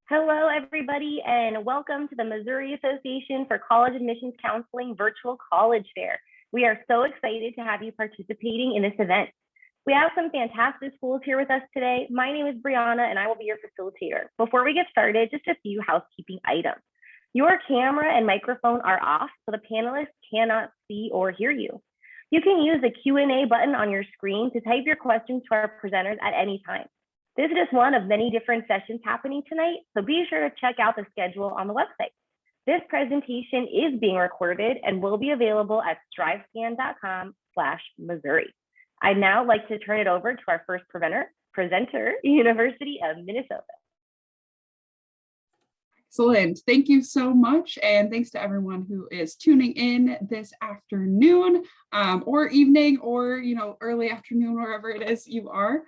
Hello, everybody, and welcome to the Missouri Association for College Admissions Counseling Virtual College Fair. We are so excited to have you participating in this event. We have some fantastic schools here with us today. My name is Brianna, and I will be your facilitator. Before we get started, just a few housekeeping items. Your camera and microphone are off, so the panelists cannot see or hear you. You can use the Q&A button on your screen to type your questions to our presenters at any time. This is just one of many different sessions happening tonight, so be sure to check out the schedule on the website. This presentation is being recorded and will be available at strivescan.com/Missouri. I'd now like to turn it over to our first presenter, University of Minnesota. Excellent. Thank you so much. And thanks to everyone who is tuning in this afternoon or evening or, early afternoon, wherever it is you are.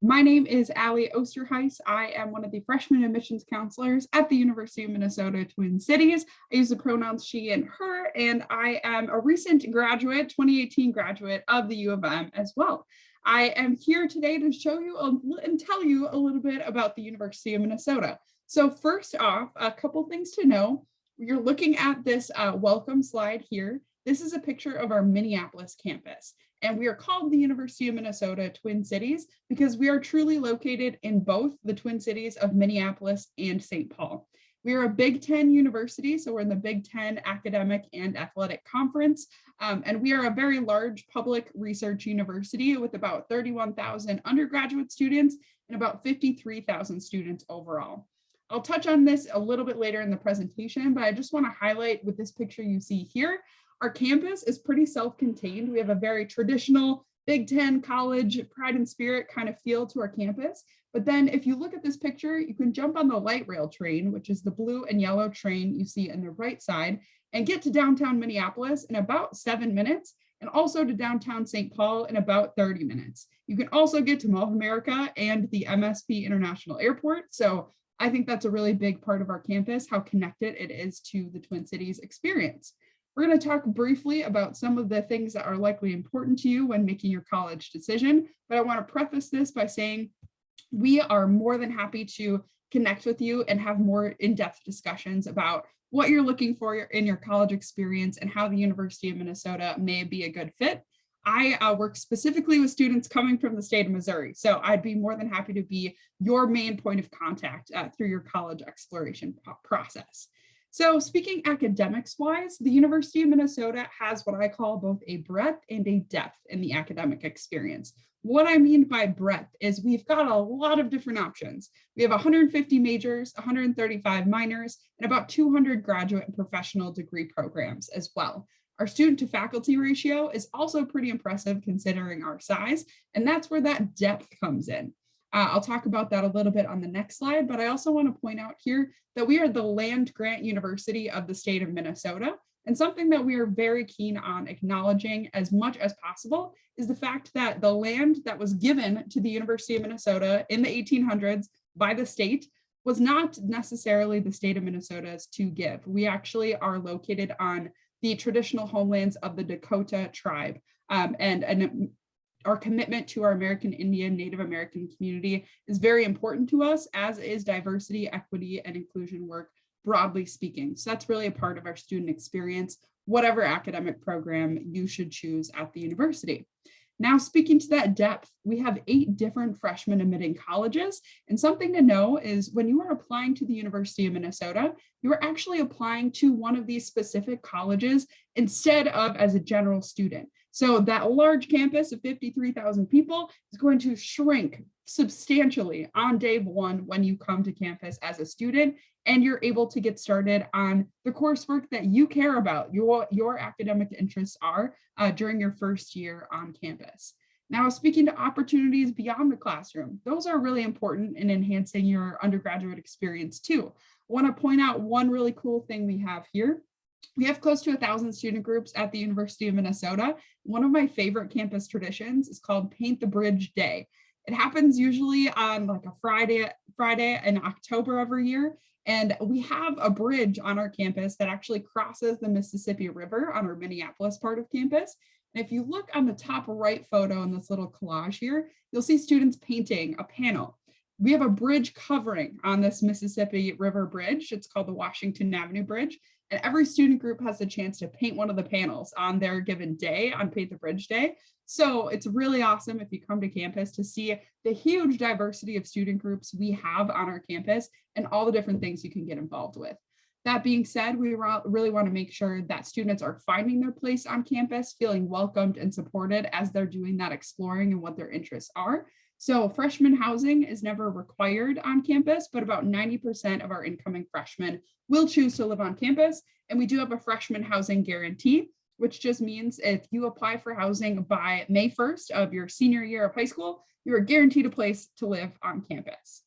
My name is Allie Osterheis. I am one of the freshman admissions counselors at the University of Minnesota Twin Cities. I use the pronouns she and her, and I am a recent graduate, 2018 graduate of the U of M as well. I am here today to show you and tell you a little bit about the University of Minnesota. So first off, a couple things to know. You're looking at this welcome slide here. This is a picture of our Minneapolis campus. And we are called the University of Minnesota Twin Cities because we are truly located in both the Twin Cities of Minneapolis and St. Paul. We are a Big Ten university, so we're in the Big Ten Academic and Athletic Conference. And we are a very large public research university with about 31,000 undergraduate students and about 53,000 students overall. I'll touch on this a little bit later in the presentation, but I just want to highlight with this picture you see here. Our campus is pretty self-contained. We have a very traditional Big Ten college pride and spirit kind of feel to our campus. But then if you look at this picture, you can jump on the light rail train, which is the blue and yellow train you see on the right side, and get to downtown Minneapolis in about 7 minutes, and also to downtown St. Paul in about 30 minutes. You can also get to Mall of America and the MSP International Airport. So I think that's a really big part of our campus, how connected it is to the Twin Cities experience. We're going to talk briefly about some of the things that are likely important to you when making your college decision, but I want to preface this by saying we are more than happy to connect with you and have more in-depth discussions about what you're looking for in your college experience and how the University of Minnesota may be a good fit. I work specifically with students coming from the state of Missouri, so I'd be more than happy to be your main point of contact through your college exploration process. So speaking academics-wise, the University of Minnesota has what I call both a breadth and a depth in the academic experience. What I mean by breadth is we've got a lot of different options. We have 150 majors, 135 minors, and about 200 graduate and professional degree programs as well. Our student to faculty ratio is also pretty impressive considering our size, and that's where that depth comes in. I'll talk about that a little bit on the next slide, but I also want to point out here that we are the land grant university of the state of Minnesota. And something that we are very keen on acknowledging as much as possible is the fact that the land that was given to the University of Minnesota in the 1800s by the state was not necessarily the state of Minnesota's to give. We actually are located on the traditional homelands of the Dakota tribe, and our commitment to our American Indian, Native American community is very important to us, as is diversity, equity, and inclusion work, broadly speaking. So that's really a part of our student experience, whatever academic program you should choose at the university. Now, speaking to that depth, we have 8 different freshman admitting colleges. And something to know is when you are applying to the University of Minnesota, you are actually applying to one of these specific colleges instead of as a general student. So that large campus of 53,000 people is going to shrink substantially on day one when you come to campus as a student, and you're able to get started on the coursework that you care about, your academic interests are during your first year on campus. Now, speaking to opportunities beyond the classroom, those are really important in enhancing your undergraduate experience too. I want to point out one really cool thing we have here. We have close to 1,000 student groups at the University of Minnesota. One of my favorite campus traditions is called Paint the Bridge Day. It happens usually on like a Friday in October every year. And we have a bridge on our campus that actually crosses the Mississippi River on our Minneapolis part of campus. And if you look on the top right photo in this little collage here, you'll see students painting a panel. We have a bridge covering on this Mississippi River Bridge. It's called the Washington Avenue Bridge. And every student group has a chance to paint one of the panels on their given day, on Paint the Bridge Day. So it's really awesome if you come to campus to see the huge diversity of student groups we have on our campus and all the different things you can get involved with. That being said, we really want to make sure that students are finding their place on campus, feeling welcomed and supported as they're doing that exploring and what their interests are. So freshman housing is never required on campus, but about 90% of our incoming freshmen will choose to live on campus. And we do have a freshman housing guarantee, which just means if you apply for housing by May 1st of your senior year of high school, you are guaranteed a place to live on campus.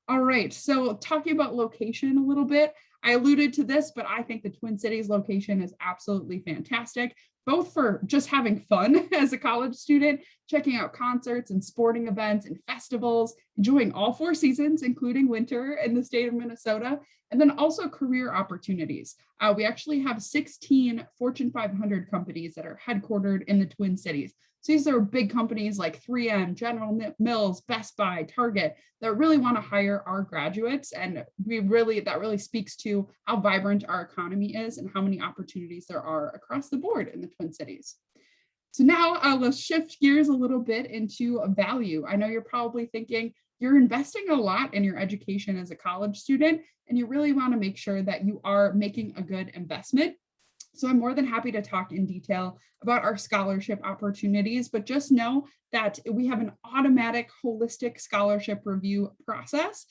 All right, so talking about location a little bit, I alluded to this, but I think the Twin Cities location is absolutely fantastic, both for just having fun as a college student, checking out concerts and sporting events and festivals, enjoying all 4 seasons, including winter in the state of Minnesota, and then also career opportunities. We actually have 16 Fortune 500 companies that are headquartered in the Twin Cities. So these are big companies like 3M, General Mills, Best Buy, Target that really want to hire our graduates. And that really speaks to how vibrant our economy is and how many opportunities there are across the board in the Twin Cities. So now let's shift gears a little bit into value. I know you're probably thinking you're investing a lot in your education as a college student, and you really want to make sure that you are making a good investment. So I'm more than happy to talk in detail about our scholarship opportunities, but just know that we have an automatic holistic scholarship review process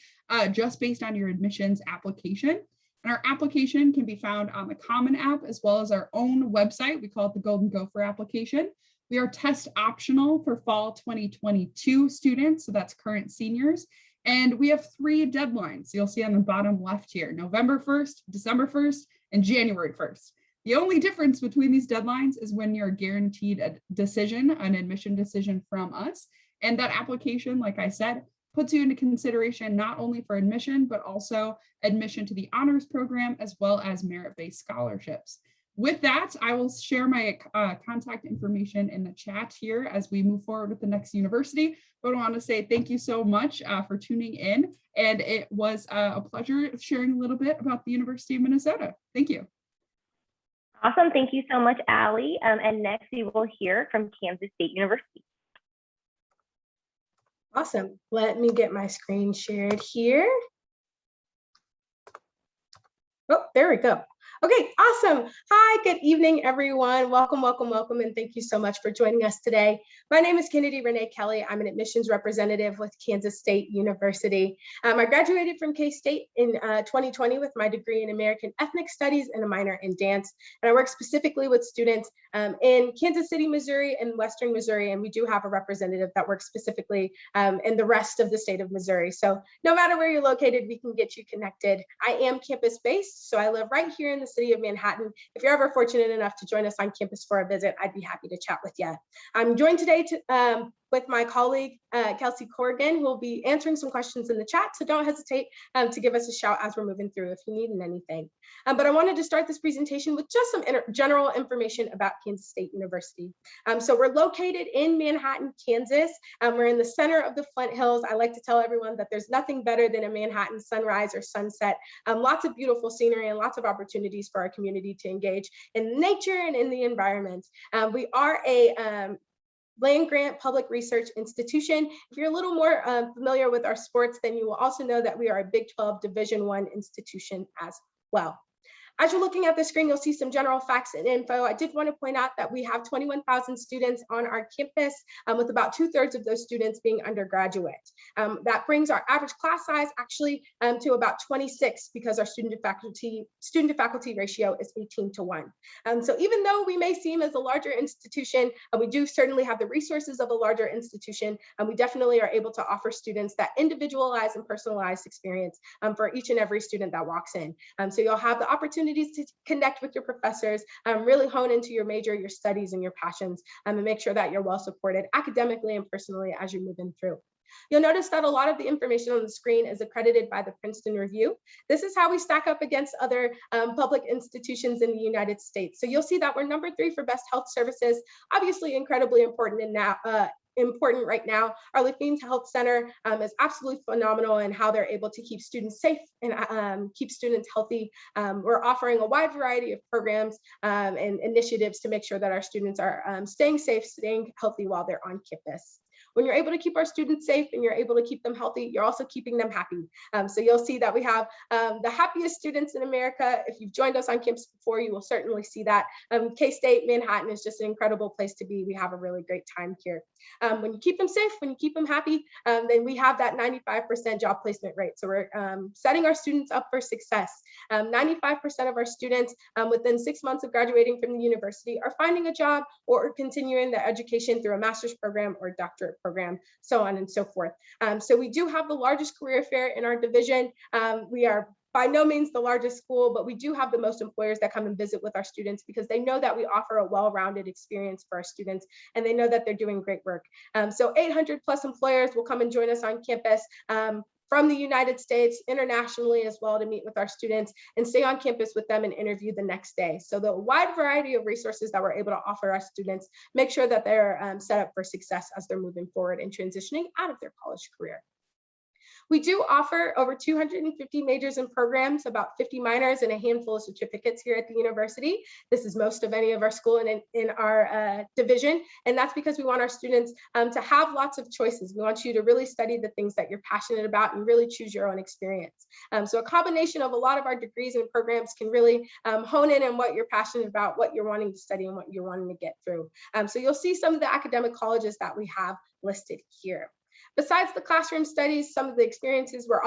just based on your admissions application. And our application can be found on the Common App as well as our own website. We call it the Golden Gopher application. We are test optional for fall 2022 students, so that's current seniors. And we have 3 deadlines. You'll see on the bottom left here, November 1st, December 1st, and January 1st. The only difference between these deadlines is when you're guaranteed a decision, an admission decision from us. And that application, like I said, puts you into consideration not only for admission, but also admission to the honors program, as well as merit-based scholarships. With that, I will share my contact information in the chat here as we move forward with the next university. But I want to say thank you so much for tuning in. And it was a pleasure sharing a little bit about the University of Minnesota. Thank you. Awesome. Thank you so much, Allie. And next we will hear from Kansas State University. Awesome. Let me get my screen shared here. Oh, there we go. Okay, awesome. Hi, good evening, everyone. Welcome, welcome, welcome, and thank you so much for joining us today. My name is Kennedy Renee Kelly. I'm an admissions representative with Kansas State University. I graduated from K-State in 2020 with my degree in American Ethnic Studies and a minor in dance. And I work specifically with students in Kansas City, Missouri, and Western Missouri. And we do have a representative that works specifically in the rest of the state of Missouri. So no matter where you're located, we can get you connected. I am campus-based, so I live right here in the city of Manhattan. If you're ever fortunate enough to join us on campus for a visit, I'd be happy to chat with you. I'm joined today with my colleague, Kelsey Corrigan, who will be answering some questions in the chat. So don't hesitate to give us a shout as we're moving through if you need anything. But I wanted to start this presentation with just some general information about Kansas State University. So we're located in Manhattan, Kansas. We're in the center of the Flint Hills. I like to tell everyone that there's nothing better than a Manhattan sunrise or sunset. Lots of beautiful scenery and lots of opportunities for our community to engage in nature and in the environment. We are a land grant public research institution. If you're a little more familiar with our sports, then you will also know that we are a Big 12 Division I institution as well. As you're looking at the screen, you'll see some general facts and info. I did want to point out that we have 21,000 students on our campus, with about 2/3 of those students being undergraduate. That brings our average class size actually to about 26 because our student to faculty ratio is 18:1. So even though we may seem as a larger institution, we do certainly have the resources of a larger institution, and we definitely are able to offer students that individualized and personalized experience for each and every student that walks in. So you'll have the opportunity to connect with your professors, really hone into your major, your studies, and your passions, and make sure that you're well supported academically and personally as you're moving through. You'll notice that a lot of the information on the screen is accredited by the Princeton Review. This is how we stack up against other public institutions in the United States. So you'll see that we're number 3 for best health services, obviously incredibly important in important right now. Our Lafayette Health Center is absolutely phenomenal in how they're able to keep students safe and keep students healthy. We're offering a wide variety of programs and initiatives to make sure that our students are staying safe, staying healthy while they're on campus. When you're able to keep our students safe and you're able to keep them healthy, you're also keeping them happy. So you'll see that we have the happiest students in America. If you've joined us on campus before, you will certainly see that. K-State, Manhattan is just an incredible place to be. We have a really great time here. When you keep them safe, when you keep them happy, then we have that 95% job placement rate. So we're setting our students up for success. 95% of our students within 6 months of graduating from the university are finding a job or continuing their education through a master's program or doctorate program, so on and so forth. So we do have the largest career fair in our division. We are by no means the largest school, but we do have the most employers that come and visit with our students because they know that we offer a well-rounded experience for our students and they know that they're doing great work. So 800 plus employers will come and join us on campus from the United States, internationally as well, to meet with our students and stay on campus with them and interview the next day. So the wide variety of resources that we're able to offer our students make sure that they're set up for success as they're moving forward and transitioning out of their college career. We do offer over 250 majors and programs, about 50 minors and a handful of certificates here at the university. This is most of any of our school in our division. And that's because we want our students to have lots of choices. We want you to really study the things that you're passionate about and really choose your own experience. So a combination of a lot of our degrees and programs can really hone in on what you're passionate about, what you're wanting to study and what you're wanting to get through. So you'll see some of the academic colleges that we have listed here. Besides the classroom studies, some of the experiences we're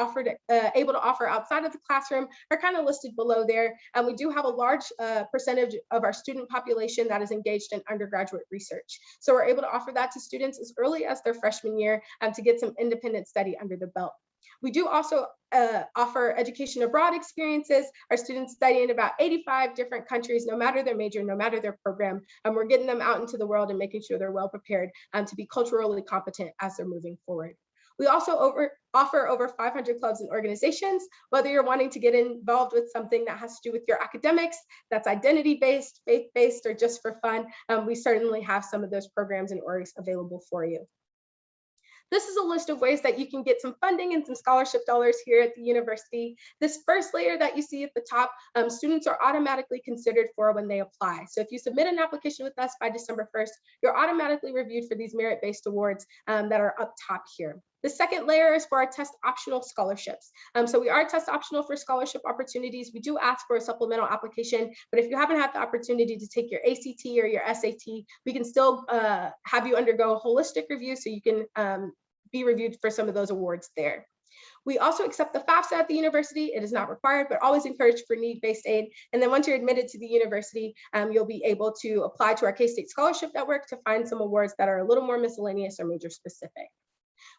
able to offer outside of the classroom are kind of listed below there. And we do have a large percentage of our student population that is engaged in undergraduate research. So we're able to offer that to students as early as their freshman year to get some independent study under the belt. We do also offer education abroad experiences. Our students study in about 85 different countries, no matter their major, no matter their program. And we're getting them out into the world and making sure they're well prepared to be culturally competent as they're moving forward. We also offer over 500 clubs and organizations, whether you're wanting to get involved with something that has to do with your academics, that's identity-based, faith-based, or just for fun. We certainly have some of those programs and orgs available for you. This is a list of ways that you can get some funding and some scholarship dollars here at the university. This first layer that you see at the top, students are automatically considered for when they apply. So if you submit an application with us by December 1st, you're automatically reviewed for these merit-based awards that are up top here. The second layer is for our test optional scholarships. So we are test optional for scholarship opportunities. We do ask for a supplemental application, but if you haven't had the opportunity to take your ACT or your SAT, we can still have you undergo a holistic review so you can be reviewed for some of those awards there. We also accept the FAFSA at the university. It is not required, but always encouraged for need-based aid. And then once you're admitted to the university, you'll be able to apply to our K-State Scholarship Network to find some awards that are a little more miscellaneous or major specific.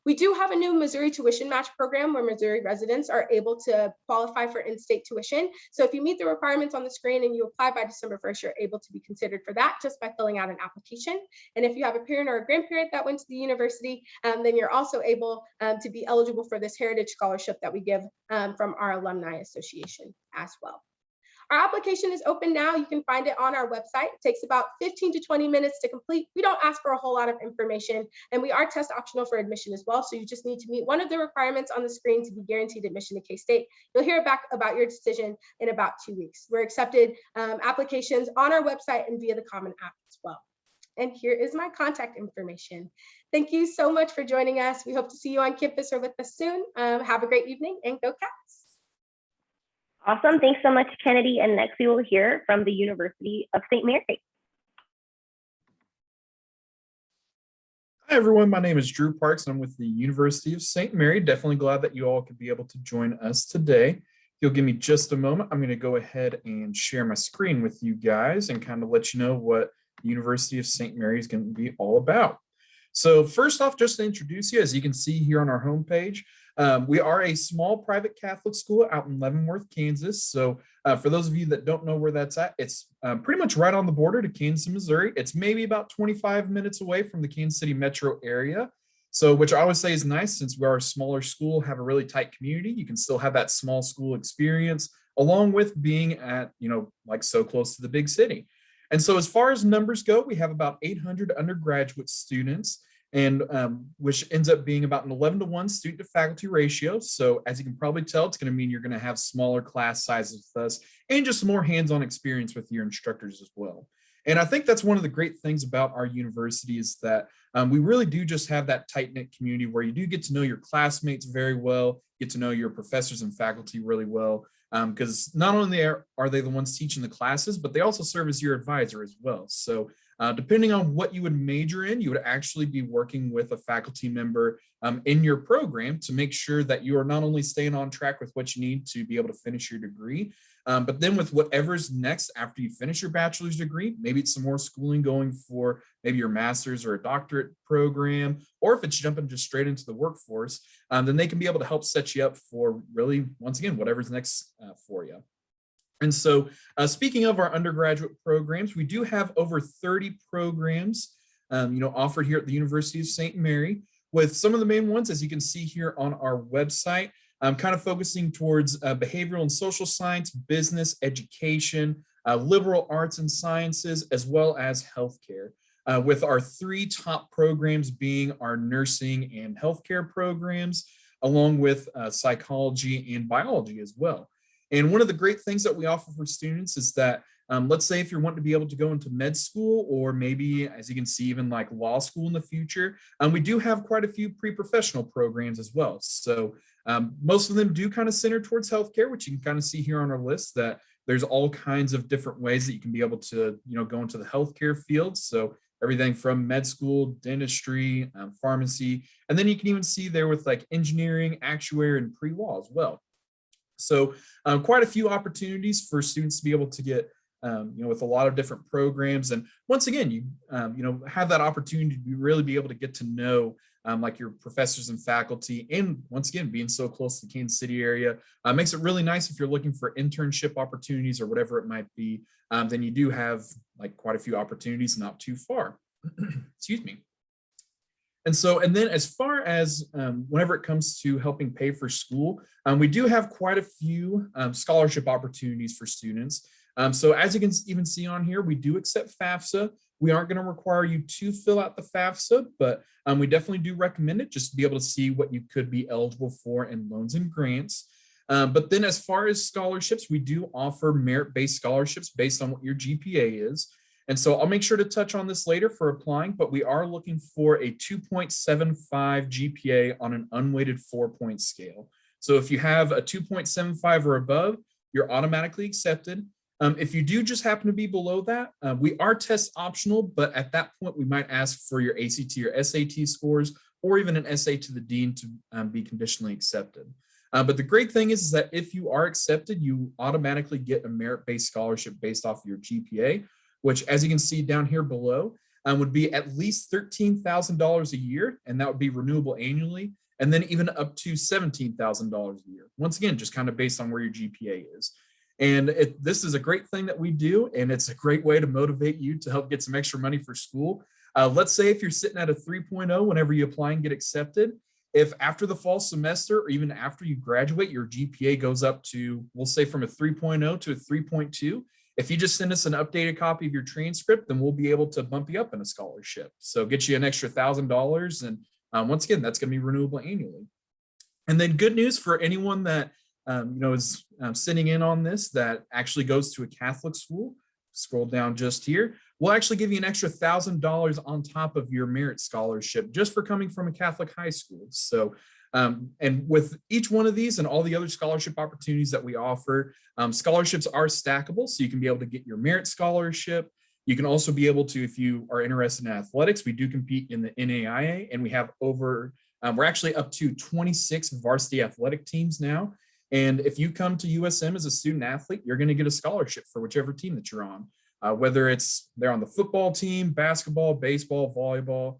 We do have a new Missouri tuition match program where Missouri residents are able to qualify for in-state tuition. So if you meet the requirements on the screen and you apply by December 1st, you're able to be considered for that just by filling out an application. And if you have a parent or a grandparent that went to the university, then you're also able to be eligible for this Heritage Scholarship that we give from our Alumni Association as well. Our application is open now. You can find it on our website. It takes about 15 to 20 minutes to complete. We don't ask for a whole lot of information, and we are test optional for admission as well. So you just need to meet one of the requirements on the screen to be guaranteed admission to K-State. You'll hear back about your decision in about 2 weeks. We're accepted applications on our website and via the Common App as well. And here is my contact information. Thank you so much for joining us. We hope to see you on campus or with us soon. Have a great evening and go Cats. Awesome. Thanks so much, Kennedy. And next we will hear from the University of St. Mary. Hi, everyone. My name is Drew Parks. And I'm with the University of St. Mary. Definitely glad that you all could be able to join us today. If you'll give me just a moment, I'm going to go ahead and share my screen with you guys and kind of let you know what the University of St. Mary is going to be all about. So first off, just to introduce you, as you can see here on our homepage, we are a small private Catholic school out in Leavenworth, Kansas. So for those of you that don't know where that's at, it's pretty much right on the border to Kansas, Missouri. It's maybe about 25 minutes away from the Kansas City metro area. So which I always say is nice, since we are a smaller school, have a really tight community. You can still have that small school experience along with being at, like so close to the big city. And so as far as numbers go, we have about 800 undergraduate students. and which ends up being about an 11-to-1 student to faculty ratio. So as you can probably tell, it's going to mean you're going to have smaller class sizes with us and just more hands-on experience with your instructors as well. And I think that's one of the great things about our university is that we really do just have that tight-knit community where you do get to know your classmates very well, get to know your professors and faculty really well, because not only are they the ones teaching the classes, but they also serve as your advisor as well. So depending on what you would major in, you would actually be working with a faculty member in your program to make sure that you are not only staying on track with what you need to be able to finish your degree, but then with whatever's next after you finish your bachelor's degree, maybe it's some more schooling going for maybe your master's or a doctorate program, or if it's jumping just straight into the workforce, then they can be able to help set you up for really, once again, whatever's next for you. And so speaking of our undergraduate programs, we do have over 30 programs offered here at the University of St. Mary, with some of the main ones, as you can see here on our website, kind of focusing towards behavioral and social science, business, education, liberal arts and sciences, as well as healthcare, with our 3 top programs being our nursing and healthcare programs, along with psychology and biology as well. And one of the great things that we offer for students is that, let's say if you're wanting to be able to go into med school, or maybe, as you can see, even like law school in the future, we do have quite a few pre-professional programs as well. So most of them do kind of center towards healthcare, which you can kind of see here on our list, that there's all kinds of different ways that you can be able to, go into the healthcare field. So everything from med school, dentistry, pharmacy, and then you can even see there with like engineering, actuary, and pre-law as well. So quite a few opportunities for students to be able to get, with a lot of different programs. And once again, you have that opportunity to really be able to get to know like your professors and faculty. And once again, being so close to the Kansas City area makes it really nice if you're looking for internship opportunities or whatever it might be. Then you do have like quite a few opportunities not too far. Excuse me. And then as far as whenever it comes to helping pay for school, we do have quite a few scholarship opportunities for students. So as you can even see on here, we do accept FAFSA. We aren't going to require you to fill out the FAFSA, but we definitely do recommend it just to be able to see what you could be eligible for in loans and grants. But then as far as scholarships, we do offer merit-based scholarships based on what your GPA is. And so I'll make sure to touch on this later for applying, but we are looking for a 2.75 GPA on an unweighted 4-point scale. So if you have a 2.75 or above, you're automatically accepted. If you do just happen to be below that, we are test optional, but at that point, we might ask for your ACT or SAT scores, or even an essay to the dean to be conditionally accepted. But the great thing is that if you are accepted, you automatically get a merit-based scholarship based off of your GPA, which, as you can see down here below, would be at least $13,000 a year, and that would be renewable annually, and then even up to $17,000 a year. Once again, just kind of based on where your GPA is. And this is a great thing that we do, and it's a great way to motivate you to help get some extra money for school. Let's say if you're sitting at a 3.0 whenever you apply and get accepted, if after the fall semester or even after you graduate, your GPA goes up to, we'll say from a 3.0 to a 3.2, if you just send us an updated copy of your transcript, then we'll be able to bump you up in a scholarship. So get you an extra $1,000. And once again, that's going to be renewable annually. And then good news for anyone that is sitting in on this that actually goes to a Catholic school. Scroll down just here. We'll actually give you an extra $1,000 on top of your merit scholarship just for coming from a Catholic high school. So, and with each one of these and all the other scholarship opportunities that we offer, scholarships are stackable. So you can be able to get your merit scholarship. You can also be able to, if you are interested in athletics, we do compete in the NAIA, and we have over, we're actually up to 26 varsity athletic teams now. And if you come to USM as a student athlete, you're going to get a scholarship for whichever team that you're on, whether it's they're on the football team, basketball, baseball, volleyball,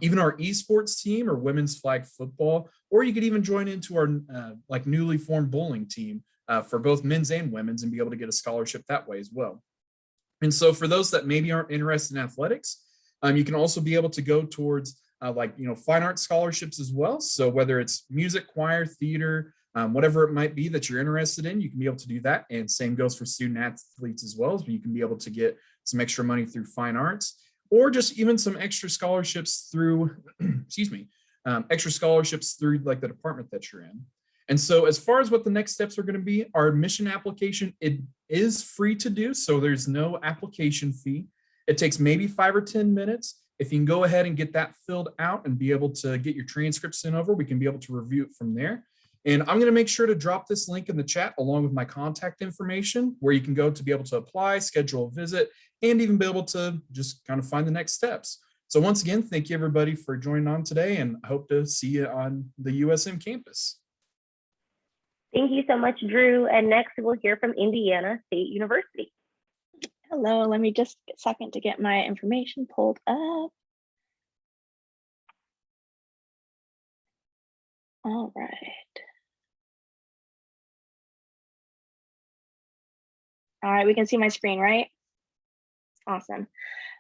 even our esports team or women's flag football, or you could even join into our like newly formed bowling team for both men's and women's and be able to get a scholarship that way as well. And so for those that maybe aren't interested in athletics, you can also be able to go towards fine arts scholarships as well. So whether it's music, choir, theater, whatever it might be that you're interested in, you can be able to do that. And same goes for student athletes as well, as you can be able to get some extra money through fine arts. or just even some extra scholarships through, excuse me, extra scholarships through like the department that you're in. And so as far as what the next steps are going to be, our admission application, it is free to do. So there's no application fee. It takes maybe 5 or 10 minutes. If you can go ahead and get that filled out and be able to get your transcripts sent over, we can be able to review it from there. And I'm going to make sure to drop this link in the chat along with my contact information where you can go to be able to apply, schedule a visit, and even be able to just kind of find the next steps. So once again, thank you everybody for joining on today, and I hope to see you on the USM campus. Thank you so much, Drew. And next we'll hear from Indiana State University. Hello, let me just get a second to get my information pulled up. All right. All right, we can see my screen, right? Awesome.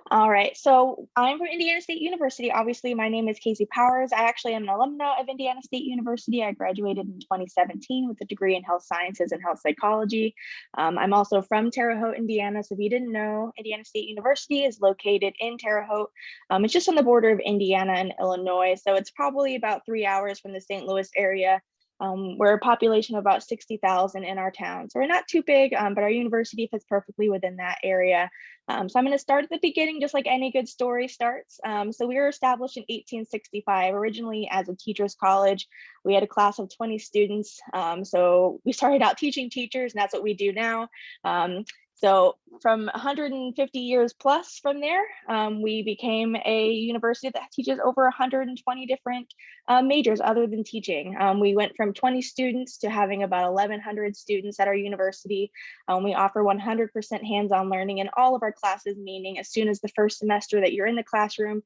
All right, so I'm from Indiana State University. Obviously, my name is Casey Powers. I actually am an alumna of Indiana State University. I graduated in 2017 with a degree in health sciences and health psychology. I'm also from Terre Haute, Indiana. So if you didn't know, Indiana State University is located in Terre Haute. It's just on the border of Indiana and Illinois. So it's probably about 3 hours from the St. Louis area. We're a population of about 60,000 in our town. So we're not too big, but our university fits perfectly within that area. So I'm going to start at the beginning, just like any good story starts. So we were established in 1865, originally as a teachers college. We had a class of 20 students. So we started out teaching teachers, and that's what we do now. So from 150 years plus from there, we became a university that teaches over 120 different majors other than teaching. We went from 20 students to having about 1,100 students at our university. We offer 100% hands-on learning in all of our classes, meaning as soon as the first semester that you're in the classroom,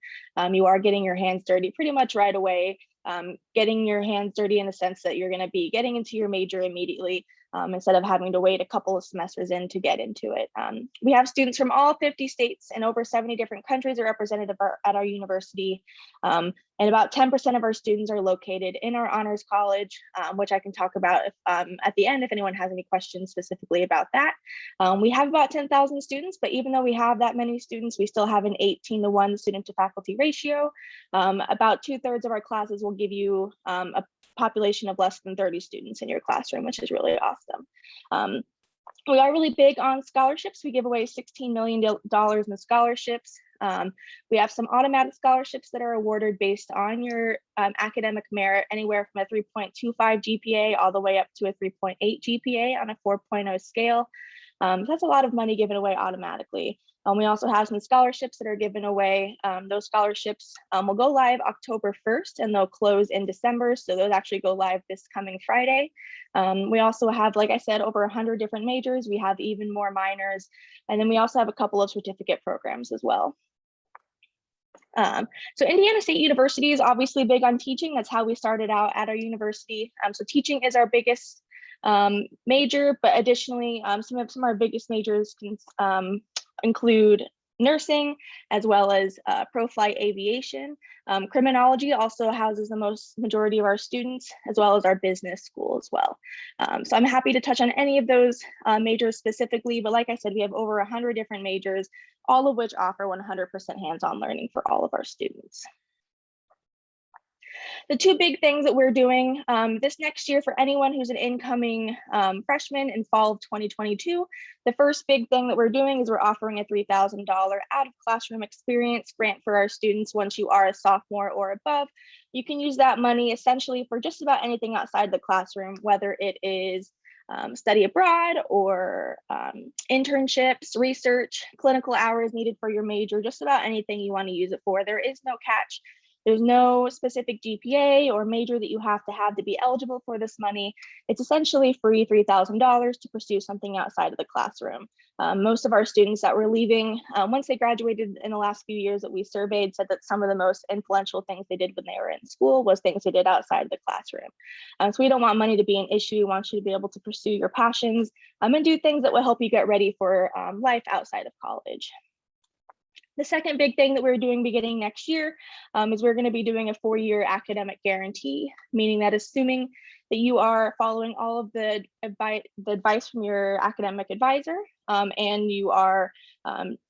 you are getting your hands dirty pretty much right away. Getting your hands dirty in the sense that you're going to be getting into your major immediately. Instead of having to wait a couple of semesters in to get into it. We have students from all 50 states and over 70 different countries are represented at our university. And about 10% of our students are located in our honors college, which I can talk about at the end if anyone has any questions specifically about that. We have about 10,000 students, but even though we have that many students, we still have an 18-to-1 student to faculty ratio. About 2/3 of our classes will give you a population of less than 30 students in your classroom, which is really awesome. We are really big on scholarships. We give away $16 million in scholarships. We have some automatic scholarships that are awarded based on your academic merit, anywhere from a 3.25 GPA all the way up to a 3.8 GPA on a 4.0 scale. So that's a lot of money given away automatically. We also have some scholarships that are given away. Those scholarships will go live October 1st and they'll close in December. So those actually go live this coming Friday. We also have, like I said, over 100 different majors. We have even more minors. And then we also have a couple of certificate programs as well. So Indiana State University is obviously big on teaching. That's how we started out at our university. So teaching is our biggest major, but additionally, some of our biggest majors can include nursing, as well as pro-flight aviation. Criminology also houses the majority of our students, as well as our business school as well. So I'm happy to touch on any of those majors specifically, but like I said, we have over 100 different majors, all of which offer 100% hands-on learning for all of our students. The two big things that we're doing this next year for anyone who's an incoming freshman in fall of 2022, the first big thing that we're doing is we're offering a $3,000 out of classroom experience grant for our students. Once you are a sophomore or above, you can use that money essentially for just about anything outside the classroom, whether it is study abroad or internships, research, clinical hours needed for your major, just about anything you want to use it for. There is no catch. There's no specific GPA or major that you have to be eligible for this money. It's essentially free $3,000 to pursue something outside of the classroom. Most of our students that were leaving, once they graduated in the last few years that we surveyed, said that some of the most influential things they did when they were in school was things they did outside of the classroom. So we don't want money to be an issue. We want you to be able to pursue your passions and do things that will help you get ready for life outside of college. The second big thing that we're doing beginning next year is we're going to be doing a 4-year academic guarantee, meaning that assuming that you are following all of the advice from your academic advisor and you are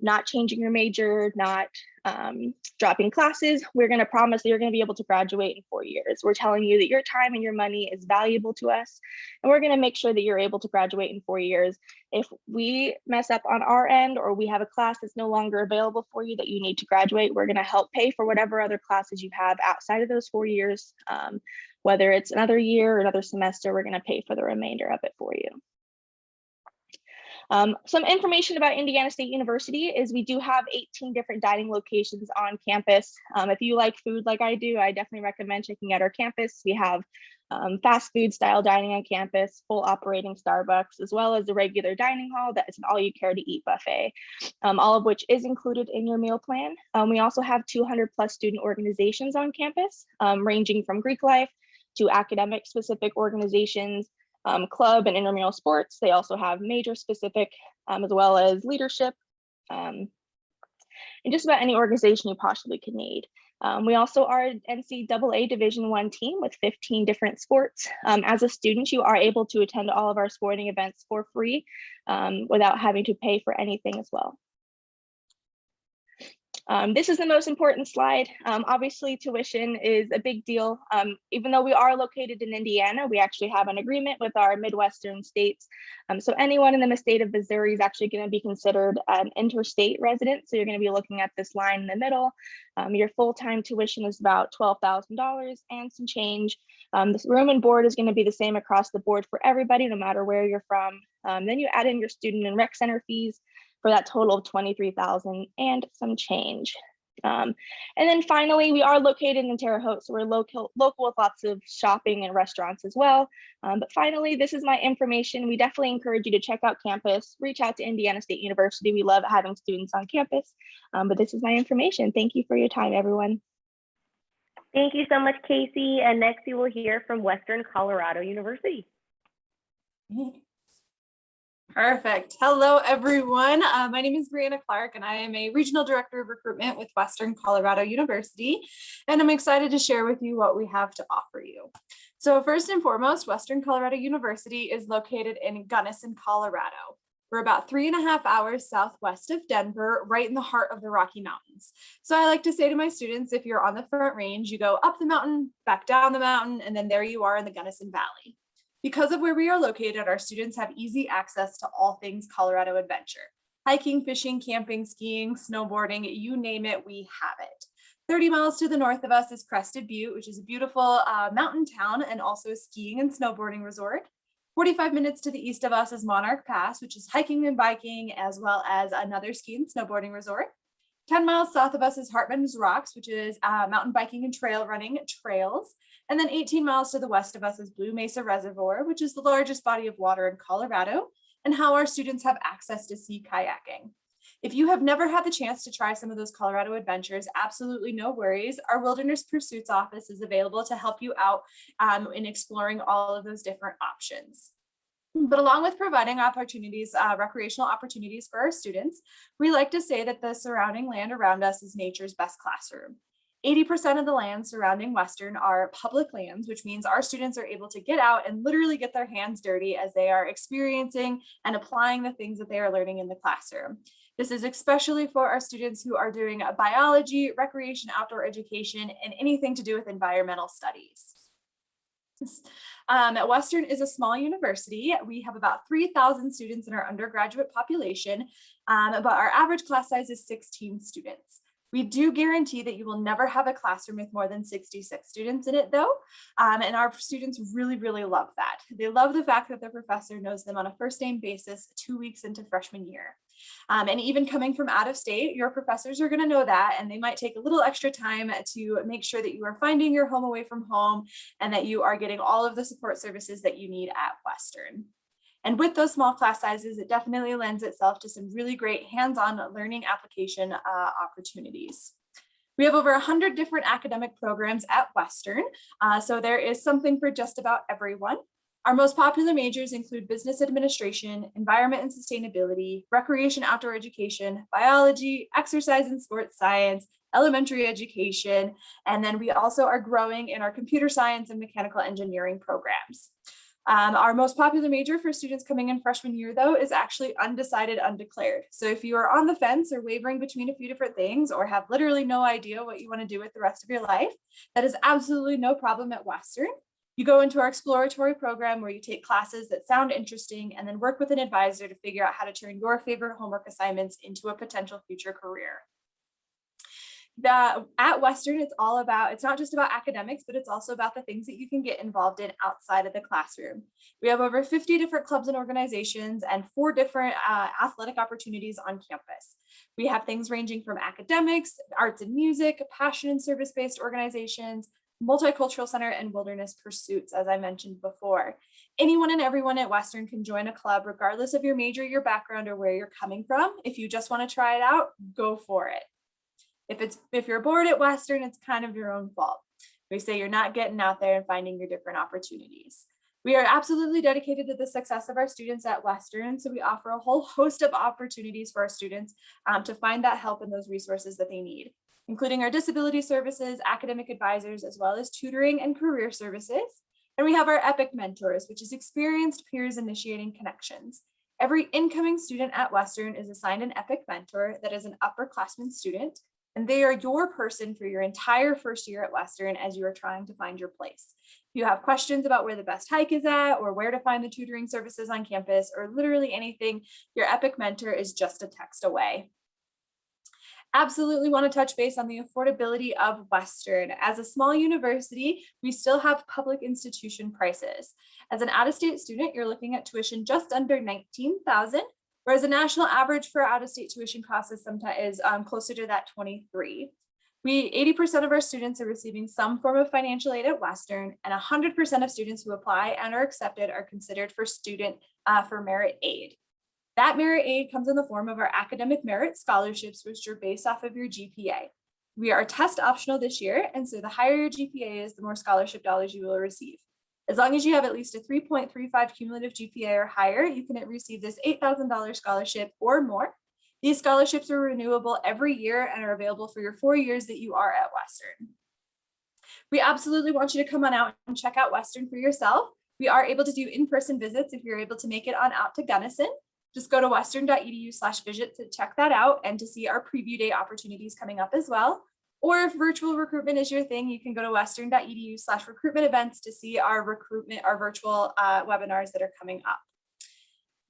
not changing your major, not dropping classes, we're going to promise that you're going to be able to graduate in 4 years. We're telling you that your time and your money is valuable to us, and we're going to make sure that you're able to graduate in 4 years. If we mess up on our end, or we have a class that's no longer available for you that you need to graduate, we're going to help pay for whatever other classes you have outside of those 4 years. Whether it's another year or another semester, we're going to pay for the remainder of it for you. Some information about Indiana State University is we do have 18 different dining locations on campus. If you like food like I do, I definitely recommend checking out our campus. We have fast food style dining on campus, full operating Starbucks, as well as a regular dining hall that is an all you care to eat buffet, all of which is included in your meal plan. We also have 200 plus student organizations on campus, ranging from Greek life to academic specific organizations, club and intramural sports. They also have major specific, as well as leadership, and just about any organization you possibly could need. We also are an NCAA Division I team with 15 different sports. As a student, you are able to attend all of our sporting events for free without having to pay for anything as well. This is the most important slide. Obviously, tuition is a big deal. Even though we are located in Indiana, we actually have an agreement with our Midwestern states. So anyone in the state of Missouri is actually going to be considered an interstate resident. So you're going to be looking at this line in the middle. Your full-time tuition is about $12,000 and some change. This room and board is going to be the same across the board for everybody, no matter where you're from. Then you add in your student and rec center fees for that total of $23,000 and some change. And then finally, we are located in Terre Haute, so we're local with lots of shopping and restaurants as well. But finally, this is my information. We definitely encourage you to check out campus, reach out to Indiana State University. We love having students on campus, but this is my information. Thank you for your time, everyone. Thank you so much, Casey. And next you will hear from Western Colorado University. Perfect. Hello, everyone. My name is Brianna Clark, and I am a Regional Director of Recruitment with Western Colorado University, and I'm excited to share with you what we have to offer you. So first and foremost, Western Colorado University is located in Gunnison, Colorado. We're about 3.5 hours southwest of Denver, right in the heart of the Rocky Mountains. So I like to say to my students, if you're on the Front Range, you go up the mountain, back down the mountain, and then there you are in the Gunnison Valley. Because of where we are located, our students have easy access to all things Colorado adventure. Hiking, fishing, camping, skiing, snowboarding, you name it, we have it. 30 miles to the north of us is Crested Butte, which is a beautiful mountain town and also a skiing and snowboarding resort. 45 minutes to the east of us is Monarch Pass, which is hiking and biking, as well as another ski and snowboarding resort. 10 miles south of us is Hartman's Rocks, which is mountain biking and trail running trails. And then 18 miles to the west of us is Blue Mesa Reservoir, which is the largest body of water in Colorado, and how our students have access to sea kayaking. If you have never had the chance to try some of those Colorado adventures, absolutely no worries. Our Wilderness Pursuits office is available to help you out in exploring all of those different options. But along with providing opportunities, recreational opportunities for our students, we like to say that the surrounding land around us is nature's best classroom. 80% of the lands surrounding Western are public lands, which means our students are able to get out and literally get their hands dirty as they are experiencing and applying the things that they are learning in the classroom. This is especially for our students who are doing biology, recreation, outdoor education, and anything to do with environmental studies. Western is a small university. We have about 3,000 students in our undergraduate population, but our average class size is 16 students. We do guarantee that you will never have a classroom with more than 66 students in it though. And our students really, really love that. They love the fact that their professor knows them on a first name basis 2 weeks into freshman year. And even coming from out of state, your professors are going to know that, and they might take a little extra time to make sure that you are finding your home away from home and that you are getting all of the support services that you need at Western. And with those small class sizes, it definitely lends itself to some really great hands-on learning application opportunities. We have over 100 different academic programs at Western, so there is something for just about everyone. Our most popular majors include business administration, environment and sustainability, recreation, outdoor education, biology, exercise and sports science, elementary education, and then we also are growing in our computer science and mechanical engineering programs. Our most popular major for students coming in freshman year, though, is actually undecided, undeclared. So if you are on the fence or wavering between a few different things or have literally no idea what you want to do with the rest of your life, that is absolutely no problem at Western. You go into our exploratory program where you take classes that sound interesting and then work with an advisor to figure out how to turn your favorite homework assignments into a potential future career. At Western, it's not just about academics, but it's also about the things that you can get involved in outside of the classroom. We have over 50 different clubs and organizations and 4 different athletic opportunities on campus. We have things ranging from academics, arts and music, passion and service-based organizations, multicultural center, and wilderness pursuits, as I mentioned before. Anyone and everyone at Western can join a club, regardless of your major, your background, or where you're coming from. If you just want to try it out, go for it. If you're bored at Western, it's kind of your own fault. We say you're not getting out there and finding your different opportunities. We are absolutely dedicated to the success of our students at Western, so we offer a whole host of opportunities for our students to find that help and those resources that they need, including our disability services, academic advisors, as well as tutoring and career services. And we have our EPIC mentors, which is experienced peers initiating connections. Every incoming student at Western is assigned an EPIC mentor that is an upperclassman student, and they are your person for your entire first year at Western as you are trying to find your place. If you have questions about where the best hike is at, or where to find the tutoring services on campus, or literally anything, your EPIC mentor is just a text away. Absolutely want to touch base on the affordability of Western. As a small university, we still have public institution prices. As an out-of-state student, you're looking at tuition just under $19,000. Whereas the national average for out-of-state tuition costs is sometimes closer to that 23. 80% of our students are receiving some form of financial aid at Western, and 100% of students who apply and are accepted are considered for merit aid. That merit aid comes in the form of our academic merit scholarships, which are based off of your GPA. We are test optional this year, and so the higher your GPA is, the more scholarship dollars you will receive. As long as you have at least a 3.35 cumulative GPA or higher, you can receive this $8,000 scholarship or more. These scholarships are renewable every year and are available for your 4 years that you are at Western. We absolutely want you to come on out and check out Western for yourself. We are able to do in-person visits if you're able to make it on out to Gunnison. Just go to western.edu/visit to check that out and to see our preview day opportunities coming up as well. Or if virtual recruitment is your thing, you can go to western.edu/recruitment events to see our virtual webinars that are coming up.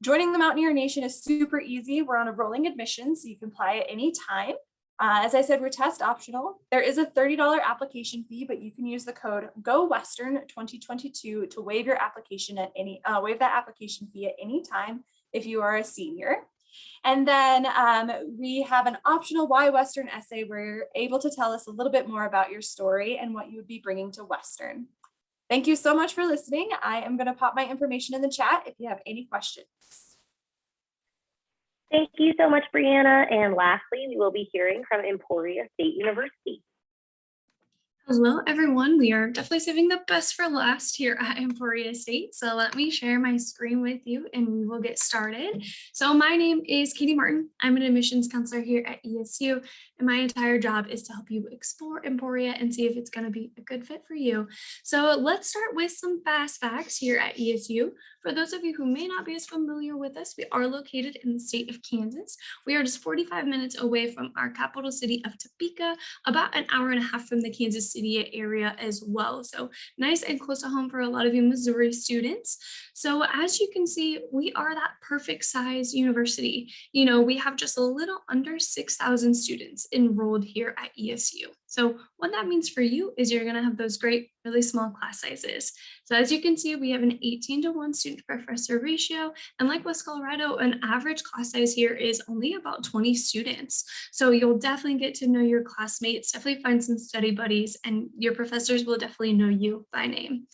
Joining the Mountaineer Nation is super easy. We're on a rolling admission, so you can apply at any time. As I said, we're test optional. There is a $30 application fee, but you can use the code GOWESTERN2022 to waive your application waive that application fee at any time if you are a senior. And then we have an optional Why Western essay where you're able to tell us a little bit more about your story and what you would be bringing to Western. Thank you so much for listening. I am going to pop my information in the chat if you have any questions. Thank you so much, Brianna. And lastly, we will be hearing from Emporia State University. Hello, everyone. We are definitely saving the best for last here at Emporia State. So let me share my screen with you and we will get started. So my name is Katie Martin. I'm an admissions counselor here at ESU, and my entire job is to help you explore Emporia and see if it's going to be a good fit for you. So let's start with some fast facts here at ESU. For those of you who may not be as familiar with us, we are located in the state of Kansas. We are just 45 minutes away from our capital city of Topeka, about an hour and a half from the Kansas City area as well. So nice and close to home for a lot of you Missouri students. So as you can see, we are that perfect size university. You know, we have just a little under 6,000 students enrolled here at ESU. So what that means for you is you're going to have those great, really small class sizes. So as you can see, we have an 18:1 student to professor ratio. And like West Colorado, an average class size here is only about 20 students. So you'll definitely get to know your classmates, definitely find some study buddies, and your professors will definitely know you by name.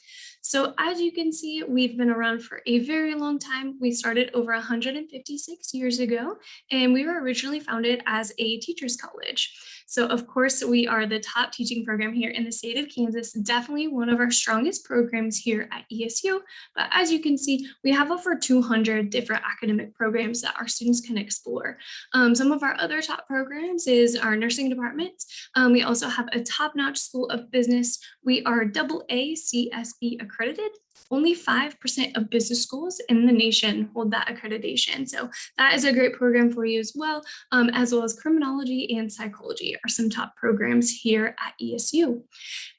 So as you can see, we've been around for a very long time. We started over 156 years ago, and we were originally founded as a teachers college. So of course, we are the top teaching program here in the state of Kansas, definitely one of our strongest programs here at ESU. But as you can see, we have over 200 different academic programs that our students can explore. Some of our other top programs is our nursing department. We also have a top-notch School of Business. We are AA CSB accredited. Only 5% of business schools in the nation hold that accreditation. So that is a great program for you as well as criminology and psychology are some top programs here at ESU.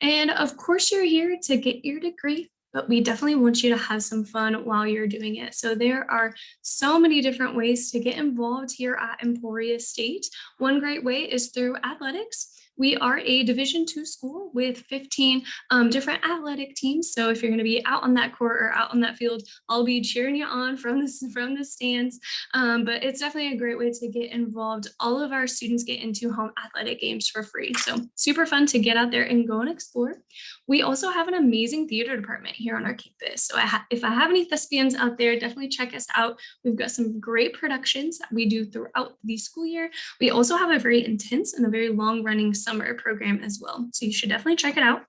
And of course, you're here to get your degree, but we definitely want you to have some fun while you're doing it. So there are so many different ways to get involved here at Emporia State. One great way is through athletics. We are a Division II school with 15 different athletic teams. So if you're going to be out on that court or out on that field, I'll be cheering you on from the stands. But it's definitely a great way to get involved. All of our students get into home athletic games for free. So super fun to get out there and go and explore. We also have an amazing theater department here on our campus. So if I have any thespians out there, definitely check us out. We've got some great productions that we do throughout the school year. We also have a very intense and a very long running summer program as well. So you should definitely check it out.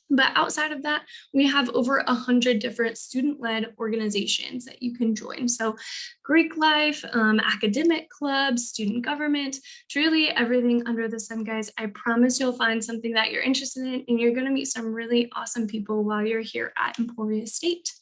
But outside of that, we have over 100 different student-led organizations that you can join. So Greek life, academic clubs, student government, truly everything under the sun, guys. I promise you'll find something that you're interested in, and you're going to meet some really awesome people while you're here at Emporia State.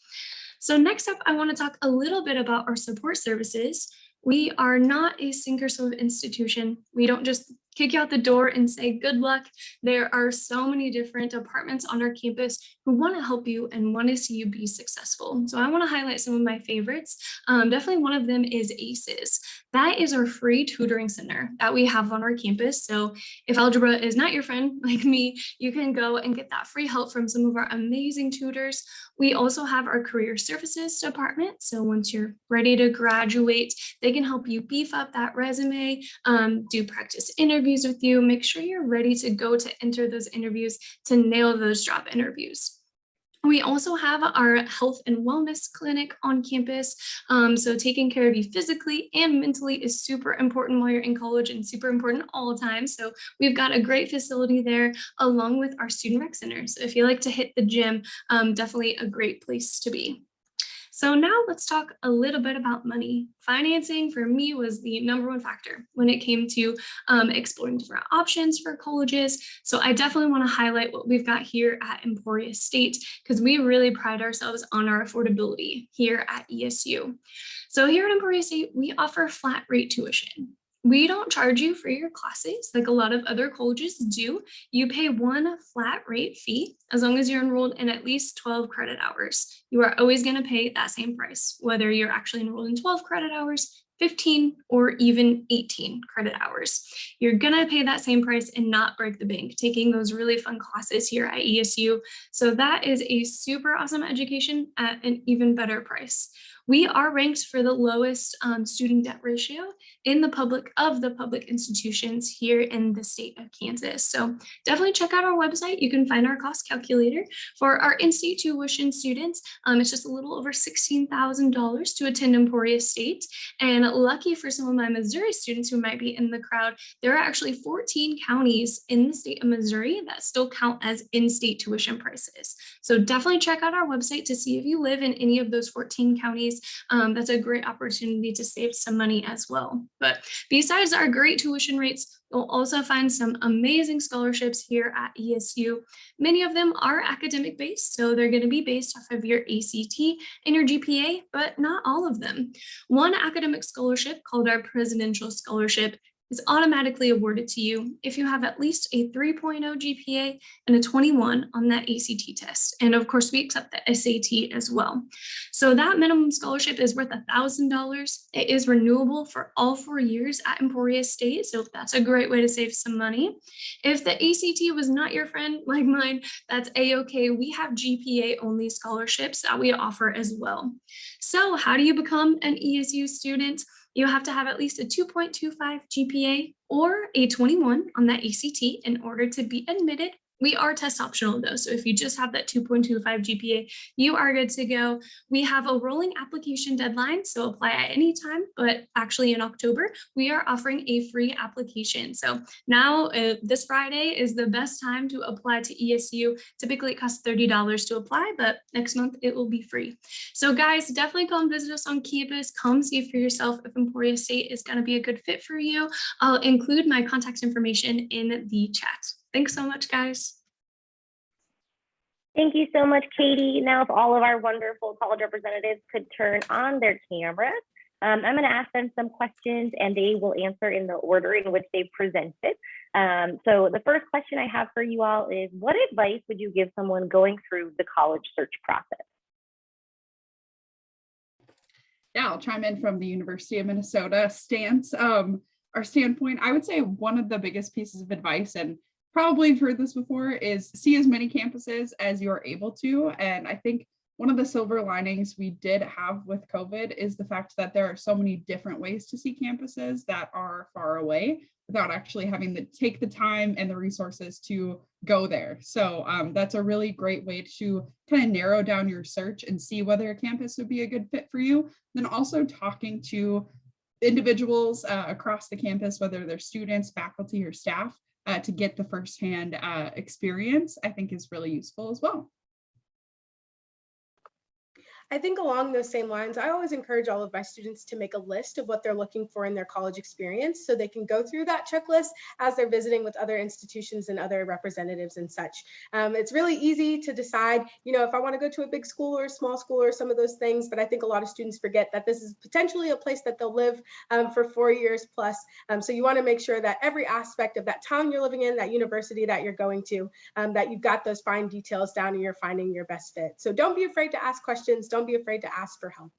So next up, I want to talk a little bit about our support services. We are not a sink or swim institution. We don't just kick you out the door and say good luck. There are so many different departments on our campus who want to help you and want to see you be successful. So I want to highlight some of my favorites. Definitely one of them is ACES. That is our free tutoring center that we have on our campus. So if algebra is not your friend like me, you can go and get that free help from some of our amazing tutors. We also have our career services department. So once you're ready to graduate, they can help you beef up that resume, do practice interviews with you, make sure you're ready to go to enter those interviews to nail those job interviews. We also have our health and wellness clinic on campus. So taking care of you physically and mentally is super important while you're in college and super important all the time. So we've got a great facility there along with our student rec center. So if you like to hit the gym, definitely a great place to be. So now let's talk a little bit about money. Financing for me was the number one factor when it came to exploring different options for colleges. So I definitely want to highlight what we've got here at Emporia State because we really pride ourselves on our affordability here at ESU. So here at Emporia State, we offer flat rate tuition. We don't charge you for your classes like a lot of other colleges do. You pay one flat rate fee as long as you're enrolled in at least 12 credit hours. You are always going to pay that same price, whether you're actually enrolled in 12 credit hours, 15, or even 18 credit hours. You're going to pay that same price and not break the bank, taking those really fun classes here at ESU. So that is a super awesome education at an even better price. We are ranked for the lowest student debt ratio in the public institutions here in the state of Kansas. So definitely check out our website. You can find our cost calculator for our in-state tuition students. It's just a little over $16,000 to attend Emporia State. And lucky for some of my Missouri students who might be in the crowd, there are actually 14 counties in the state of Missouri that still count as in-state tuition prices. So definitely check out our website to see if you live in any of those 14 counties. That's a great opportunity to save some money as well. But besides our great tuition rates, you'll also find some amazing scholarships here at ESU. Many of them are academic based, so they're going to be based off of your ACT and your GPA, but not all of them. One academic scholarship called our Presidential Scholarship is automatically awarded to you if you have at least a 3.0 GPA and a 21 on that ACT test. And of course, we accept the SAT as well. So that minimum scholarship is worth $1,000. It is renewable for all 4 years at Emporia State. So that's a great way to save some money. If the ACT was not your friend like mine, that's a-okay. We have GPA only scholarships that we offer as well. So how do you become an ESU student? You have to have at least a 2.25 GPA or a 21 on that ACT in order to be admitted We are test optional though. So if you just have that 2.25 GPA, you are good to go. We have a rolling application deadline, so apply at any time, but actually in October, we are offering a free application. So now this Friday is the best time to apply to ESU. Typically it costs $30 to apply, but next month it will be free. So guys, definitely come visit us on campus. Come see for yourself if Emporia State is going to be a good fit for you. I'll include my contact information in the chat. Thanks so much, guys. Thank you so much, Katie. Now, if all of our wonderful college representatives could turn on their cameras, I'm going to ask them some questions and they will answer in the order in which they presented. So the first question I have for you all is, what advice would you give someone going through the college search process? Yeah, I'll chime in from the University of Minnesota stance. Our standpoint, I would say one of the biggest pieces of advice, and probably have heard this before, is see as many campuses as you're able to. And I think one of the silver linings we did have with COVID is the fact that there are so many different ways to see campuses that are far away without actually having to take the time and the resources to go there. So that's a really great way to kind of narrow down your search and see whether a campus would be a good fit for you. Then also talking to individuals across the campus, whether they're students, faculty, or staff, to get the firsthand experience, I think is really useful as well. I think along those same lines, I always encourage all of my students to make a list of what they're looking for in their college experience so they can go through that checklist as they're visiting with other institutions and other representatives and such. It's really easy to decide, if I want to go to a big school or a small school or some of those things, but I think a lot of students forget that this is potentially a place that they'll live for 4 years plus. So you want to make sure that every aspect of that town you're living in, that university that you're going to, that you've got those fine details down and you're finding your best fit. So don't be afraid to ask questions. Don't be afraid to ask for help.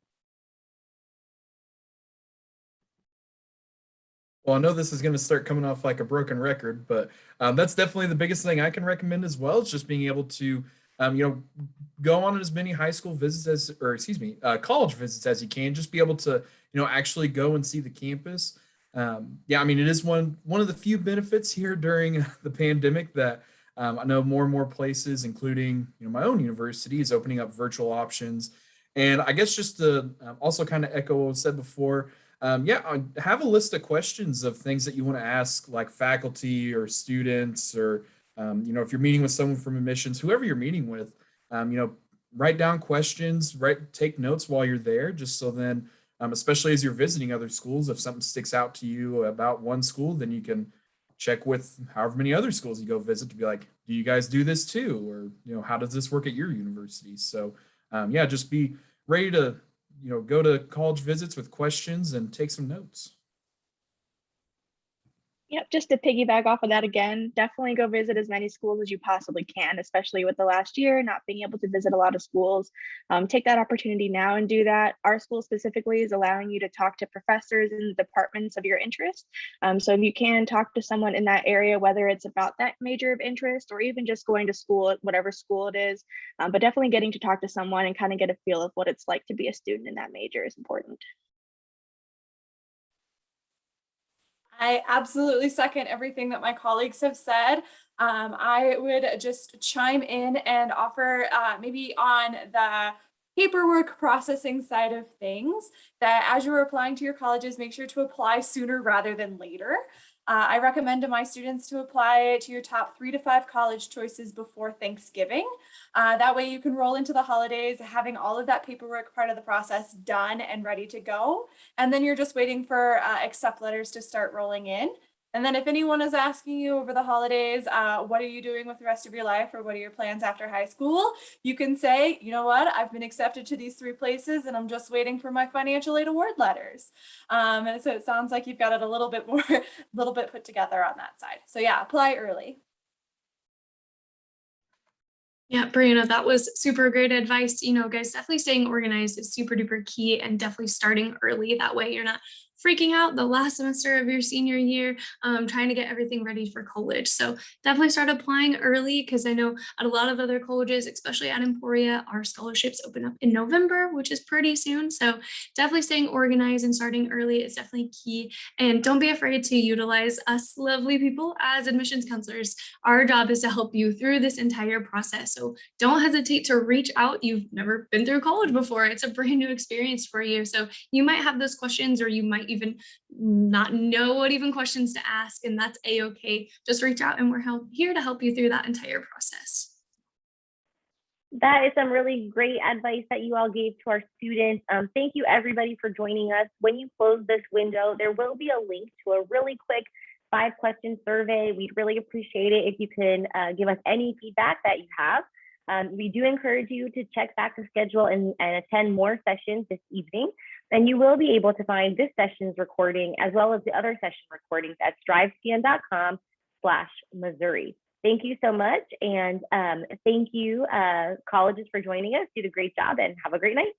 Well, I know this is going to start coming off like a broken record, but that's definitely the biggest thing I can recommend as well. Is just being able to, go on as many high school visits college visits as you can. Just be able to, actually go and see the campus. Yeah, I mean, it is one of the few benefits here during the pandemic that I know more and more places, including my own university, is opening up virtual options. And I guess just to also kind of echo what was said before, have a list of questions of things that you want to ask, like faculty or students, or if you're meeting with someone from admissions, whoever you're meeting with, write down questions, take notes while you're there, just so then, especially as you're visiting other schools, if something sticks out to you about one school, then you can check with however many other schools you go visit to be like, do you guys do this too? Or, how does this work at your university? So just be ready to, go to college visits with questions and take some notes. Yep, just to piggyback off of that again, definitely go visit as many schools as you possibly can, especially with the last year not being able to visit a lot of schools. Take that opportunity now and do that. Our school specifically is allowing you to talk to professors in the departments of your interest. So if you can talk to someone in that area, whether it's about that major of interest or even just going to school at whatever school it is, but definitely getting to talk to someone and kind of get a feel of what it's like to be a student in that major is important. I absolutely second everything that my colleagues have said. I would just chime in and offer maybe on the paperwork processing side of things that as you're applying to your colleges, make sure to apply sooner rather than later. I recommend to my students to apply to your top 3 to 5 college choices before Thanksgiving. That way you can roll into the holidays having all of that paperwork part of the process done and ready to go. And then you're just waiting for accept letters to start rolling in. And then if anyone is asking you over the holidays, what are you doing with the rest of your life, or what are your plans after high school? You can say, you know what, I've been accepted to these 3 places and I'm just waiting for my financial aid award letters. And so it sounds like you've got it a little bit put together on that side. So yeah, apply early. Yeah, Brianna, that was super great advice. Guys, definitely staying organized is super duper key, and definitely starting early. That way you're not freaking out the last semester of your senior year, trying to get everything ready for college. So definitely start applying early, because I know at a lot of other colleges, especially at Emporia, our scholarships open up in November, which is pretty soon. So definitely staying organized and starting early is definitely key. And don't be afraid to utilize us lovely people as admissions counselors. Our job is to help you through this entire process. So don't hesitate to reach out. You've never been through college before. It's a brand new experience for you. So you might have those questions, or you might even not know what even questions to ask, and that's a-okay. Just reach out and we're here to help you through that entire process. That is some really great advice that you all gave to our students. Thank you everybody for joining us. When you close this window, there will be a link to a really quick 5-question survey. We'd really appreciate it if you can give us any feedback that you have. We do encourage you to check back the schedule and attend more sessions this evening. And you will be able to find this session's recording as well as the other session recordings at strivescan.com/Missouri. Thank you so much. And thank you, colleges, for joining us. Do a great job and have a great night.